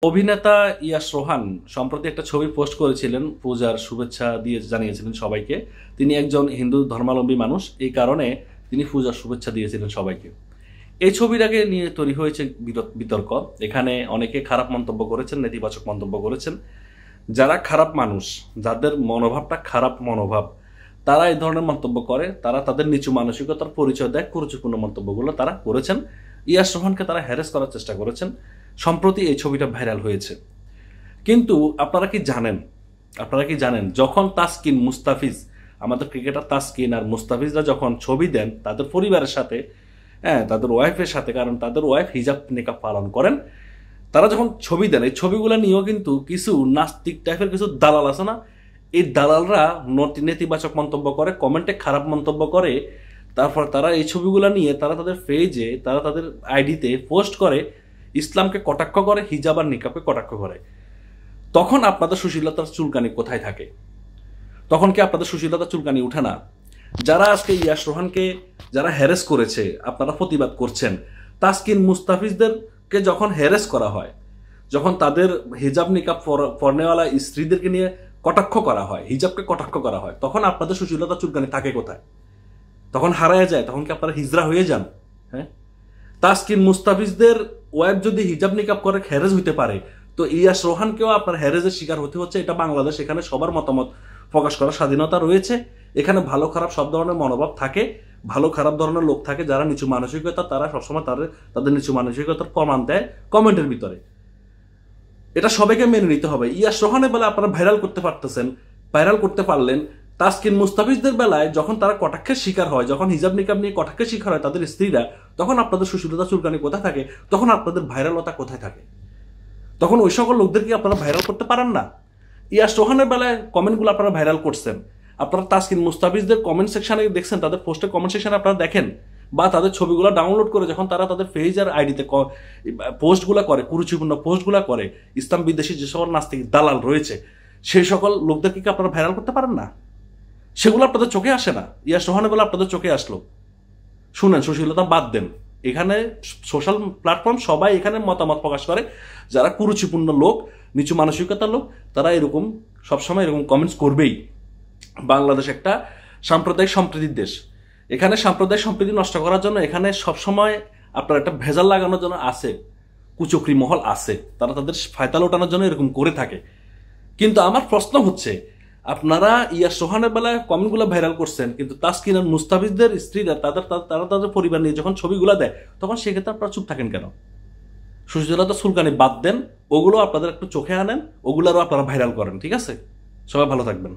অভিনেতা ইয়াশ রোহান সম্প্রতি একটা ছবি পোস্ট করেছিলেন, পূজার শুভেচ্ছা দিয়ে জানিয়েছিলেন সবাইকে। তিনি একজন হিন্দু ধর্মাবলম্বী মানুষ, এই কারণে তিনি পূজার শুভেচ্ছা দিয়েছিলেন সবাইকে। এই ছবিটাকে নিয়ে তৈরি হয়েছে বিতর্ক। এখানে অনেকে খারাপ মন্তব্য করেছেন, নেতিবাচক মন্তব্য করেছেন। যারা খারাপ মানুষ, যাদের মনোভাবটা খারাপ মনোভাব, তারা এই ধরনের মন্তব্য করে, তারা তাদের নিচু মানসিকতার পরিচয় দেয়, কুরুচিপূর্ণ মন্তব্যগুলো তারা করেছেন। ইয়াশ রোহানকে তারা হ্যারেস করার চেষ্টা করেছেন। সম্প্রতি এই ছবিটা ভাইরাল হয়েছে। কিন্তু আপনারা কি জানেন যখন তাসকিন, মুস্তাফিজ, আমাদের ক্রিকেটার তাসকিন আর মুস্তাফিজরা যখন ছবি দেন তাদের পরিবারের সাথে, হ্যাঁ, তাদের ওয়াইফের সাথে, কারণ তাদের ওয়াইফ হিজাব নিকাব পালন করেন, তারা যখন ছবি দেন, এই ছবিগুলো নিয়েও কিন্তু কিছু নাস্তিক টাইপের কিছু দালাল আছে না, এই দালালরা নেতিবাচক মন্তব্য করে, কমেন্টে খারাপ মন্তব্য করে। তারপর তারা এই ছবিগুলো নিয়ে তারা তাদের পেজে, তারা তাদের আইডিতে পোস্ট করে, ইসলামকে কটাক্ষ করে, হিজাব আর নিকাবকে কটাক্ষ করে। তখন আপনাদের সুশীলতার চুলকানি কোথায় থাকে? তখন কি আপনাদের সুশীলতার চুলকানি উঠে না? যারা আজকে ইয়াশ রোহানকে যারা হ্যারেস করেছে, আপনারা প্রতিবাদ করছেন। তাসকিন, মুস্তাফিজদেরকে যখন হ্যারেস করা হয়, যখন তাদের হিজাব নিকাব পরনেওয়ালা স্ত্রীদেরকে নিয়ে কটাক্ষ করা হয়, হিজাবকে কটাক্ষ করা হয়, তখন আপনাদের সুশীলতার চুলকানি থাকে কোথায়? তখন হারায় যায়? তখন কি আপনারা হিজরা হয়ে যান? হ্যাঁ, তাসকিন, মুস্তাফিজদের ওয়াইফ যদি হিজাব নিকাব করে হ্যারেজ হইতে পারে, তো ইয়াশ রোহানকেও আপনার হ্যারেজের শিকার হতে হচ্ছে। এটা বাংলাদেশ, এখানে সবার মতামত প্রকাশ করার স্বাধীনতা রয়েছে। এখানে ভালো খারাপ সব ধরনের মনোভাব থাকে, ভালো খারাপ ধরনের লোক থাকে। যারা নিচু মানসিকতা, তারা সবসময় তাদের নিচু মানসিকতার প্রমাণ দেয় কমেন্টের ভিতরে। এটা সবাইকে মেনে নিতে হবে। ইয়াশ রোহানের বেলা আপনারা ভাইরাল করতে পারলেন। তাসকিন, মুস্তাফিজদের বেলায় যখন তারা কটাক্ষের শিকার হয়, যখন হিজাব নিকাব নিয়ে কটাক্ষের শিকার হয় তাদের স্ত্রীরা, তখন আপনাদের সুশীলতা চুলকানি কোথায় থাকে? তখন আপনাদের ভাইরালতা কোথায় থাকে? তখন ওই সকল লোকদেরকে আপনারা ভাইরাল করতে পারেন না? ইয়াশ রোহানের বেলায় কমেন্টগুলো আপনারা ভাইরাল করছেন। আপনারা তাসকিন, মুস্তাফিজদের কমেন্ট সেকশনে দেখছেন, তাদের পোস্টের কমেন্ট সেকশনে আপনারা দেখেন, বা তাদের ছবিগুলো ডাউনলোড করে যখন তারা তাদের পেজ আর আইডিতে পোস্টগুলো করে, কুরুচিপূর্ণ পোস্টগুলো করে, ইসলাম বিদ্বেষী যে সকল নাস্তিক দালাল রয়েছে, সেই সকল লোকদেরকে কি আপনারা ভাইরাল করতে পারেন না? সেগুলো আপনাদের চোখে আসে না? ইয়াশ রোহানের বেলা আপনাদের চোখে আসলো। শুনেন, সুশীলতা বাদ দেন। এখানে সোশ্যাল প্ল্যাটফর্ম সবাই এখানে মতামত প্রকাশ করে। যারা কুরুচিপূর্ণ লোক, নিচু মানসিকতার লোক, তারা এরকম সবসময় এরকম কমেন্টস করবেই। বাংলাদেশ একটা সাম্প্রদায়িক সম্প্রীতির দেশ। এখানে সাম্প্রদায়িক সম্প্রীতি নষ্ট করার জন্য এখানে সবসময় আপনার একটা ভেজাল লাগানোর জন্য আছে, কুচক্রি মহল আছে, তারা তাদের ফায়দা লোটানোর জন্য এরকম করে থাকে। কিন্তু আমার প্রশ্ন হচ্ছে, আপনারা ইয়াশ রোহানের বেলায় কমেন্টগুলো ভাইরাল করছেন, কিন্তু তাসকিন আর মুস্তাফিজদের স্ত্রীরা তারা তাদের পরিবার নিয়ে যখন ছবিগুলো দেয়, তখন সেক্ষেত্রে আপনারা চুপ থাকেন কেন? সুশীলতা চুলকানি বাদ দেন, ওগুলো আপনাদের একটু চোখে আনেন, ওগুলোরও আপনারা ভাইরাল করেন। ঠিক আছে? সবাই ভালো থাকবেন।